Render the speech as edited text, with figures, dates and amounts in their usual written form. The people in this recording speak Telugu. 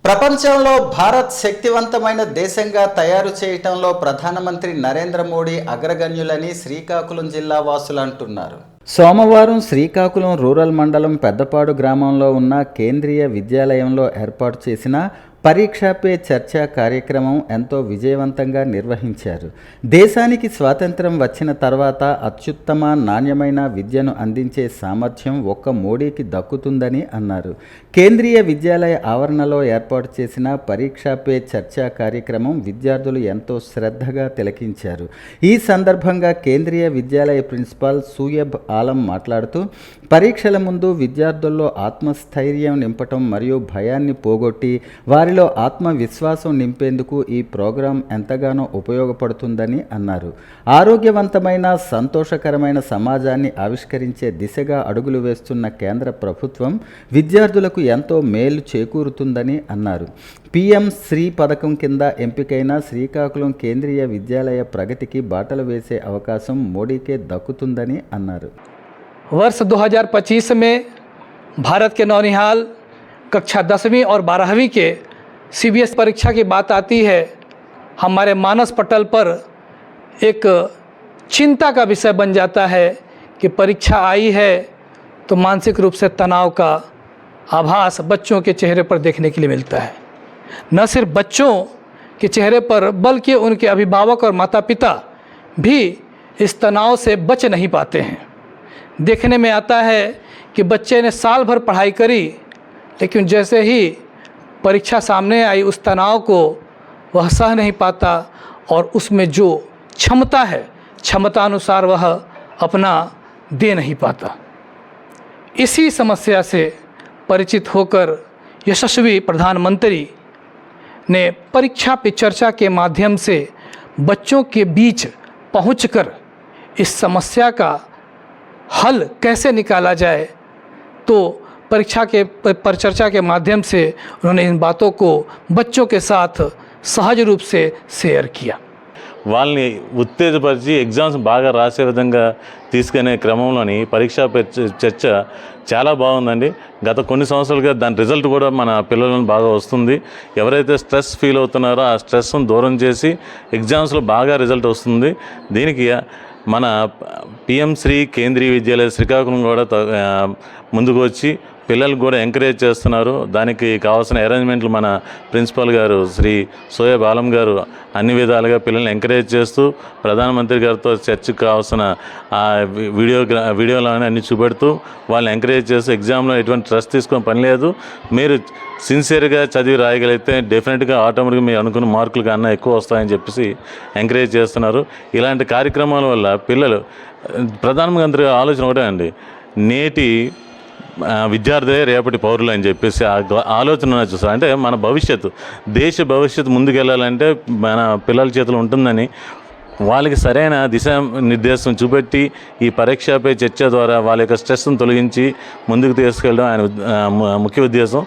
ప్రపంచంలో భారత్ శక్తివంతమైన దేశంగా తయారు చేయటంలో ప్రధానమంత్రి నరేంద్ర మోడీ అగ్రగణ్యులని శ్రీకాకుళం జిల్లా వాసులు అంటున్నారు. సోమవారం శ్రీకాకుళం రూరల్ మండలం పెద్దపాడు గ్రామంలో ఉన్న కేంద్రీయ విద్యాలయంలో ఏర్పాటు చేసిన పరీక్షా పే చర్చ కార్యక్రమం ఎంతో విజయవంతంగా నిర్వహించారు. దేశానికి స్వాతంత్రం వచ్చిన తర్వాత అత్యుత్తమ నాణ్యమైన విద్యను అందించే సామర్థ్యం ఒక్క మోడీకి దక్కుతుందని అన్నారు. కేంద్రీయ విద్యాలయ ఆవరణలో ఏర్పాటు చేసిన పరీక్షా పే చర్చ కార్యక్రమం విద్యార్థులు ఎంతో శ్రద్ధగా తిలకించారు. ఈ సందర్భంగా కేంద్రీయ విద్యాలయ ప్రిన్సిపాల్ సూయబ్ ఆలం మాట్లాడుతూ, పరీక్షల ముందు విద్యార్థుల్లో ఆత్మస్థైర్యం నింపటం మరియు భయాన్ని పోగొట్టి వారిలో ఆత్మవిశ్వాసం నింపేందుకు ఈ ప్రోగ్రాం ఎంతగానో ఉపయోగపడుతుందని అన్నారు. ఆరోగ్యవంతమైన సంతోషకరమైన సమాజాన్ని ఆవిష్కరించే దిశగా అడుగులు వేస్తున్న కేంద్ర ప్రభుత్వం విద్యార్థులకు ఎంతో మేలు చేకూరుతుందని అన్నారు. PM శ్రీ పథకం కింద ఎంపికైన శ్రీకాకుళం కేంద్రీయ విద్యాలయ ప్రగతికి బాటలు వేసే అవకాశం మోడీకే దక్కుతుందని అన్నారు. वर्ष 2025 में भारत के नौनिहाल कक्षा 10वीं और 12वीं के CBSE परीक्षा की बात आती है, हमारे मानस पटल पर एक चिंता का विषय बन जाता है कि परीक्षा आई है तो मानसिक रूप से तनाव का आभास बच्चों के चेहरे पर देखने के लिए मिलता है. न सिर्फ बच्चों के चेहरे पर बल्कि उनके अभिभावक और माता पिता भी इस तनाव से बच नहीं पाते हैं. देखने में आता है कि बच्चे ने साल भर पढ़ाई करी, लेकिन जैसे ही परीक्षा सामने आई उस तनाव को वह सह नहीं पाता और उसमें जो क्षमता है क्षमता अनुसार वह अपना दे नहीं पाता. इसी समस्या से परिचित होकर यशस्वी प्रधानमंत्री ने परीक्षा पे चर्चा के माध्यम से बच्चों के बीच पहुंचकर इस समस्या का हल कैसे निकाला जाए, तो परीक्षा के पर चर्चा के माध्यम से उन्होंने इन बातों को बच्चों के साथ सहज रूप से शेयर किया. వాళ్ళని ఉత్తేజపరిచి ఎగ్జామ్స్ బాగా రాసే విధంగా తీసుకునే క్రమంలోని పరీక్షా చర్చ చాలా బాగుందండి. గత కొన్ని సంవత్సరాలుగా దాని రిజల్ట్ కూడా మన పిల్లలను బాగా వస్తుంది. ఎవరైతే స్ట్రెస్ ఫీల్ అవుతున్నారో ఆ స్ట్రెస్ను దూరం చేసి ఎగ్జామ్స్లో బాగా రిజల్ట్ వస్తుంది. దీనికి మన PM శ్రీ కేంద్రీయ విద్యాలయ శ్రీకాకుళం కూడా ముందుకు వచ్చి పిల్లలకు కూడా ఎంకరేజ్ చేస్తున్నారు. దానికి కావాల్సిన అరేంజ్మెంట్లు మన ప్రిన్సిపాల్ గారు శ్రీ సోయబ్ ఆలం గారు అన్ని విధాలుగా పిల్లల్ని ఎంకరేజ్ చేస్తూ ప్రధానమంత్రి గారితో చర్చకు కావాల్సిన వీడియోలు అన్నీ చూపెడుతూ వాళ్ళని ఎంకరేజ్ చేస్తూ ఎగ్జామ్లో ఎటువంటి స్ట్రెస్ తీసుకొని పని లేదు, మీరు సిన్సియర్గా చదివి రాయగలిగితే డెఫినెట్గా ఆటోమేటిక్గా మీరు అనుకున్న మార్కులు కన్నా ఎక్కువ వస్తాయని చెప్పేసి ఎంకరేజ్ చేస్తున్నారు. ఇలాంటి కార్యక్రమాల వల్ల పిల్లలు ప్రధానమంత్రి ఆలోచన ఒకటే అండి, నేటి విద్యార్థి రేపటి పౌరులు అని చెప్పేసి ఆలోచన చూస్తారు. అంటే మన భవిష్యత్తు, దేశ భవిష్యత్తు ముందుకెళ్ళాలంటే మన పిల్లల చేతిలో ఉంటుందని వాళ్ళకి సరైన దిశానిర్దేశం చూపెట్టి ఈ పరీక్షపై చర్చ ద్వారా వాళ్ళ యొక్క స్ట్రెస్ను తొలగించి ముందుకు తీసుకెళ్ళడం ఆయన ముఖ్య ఉద్దేశం.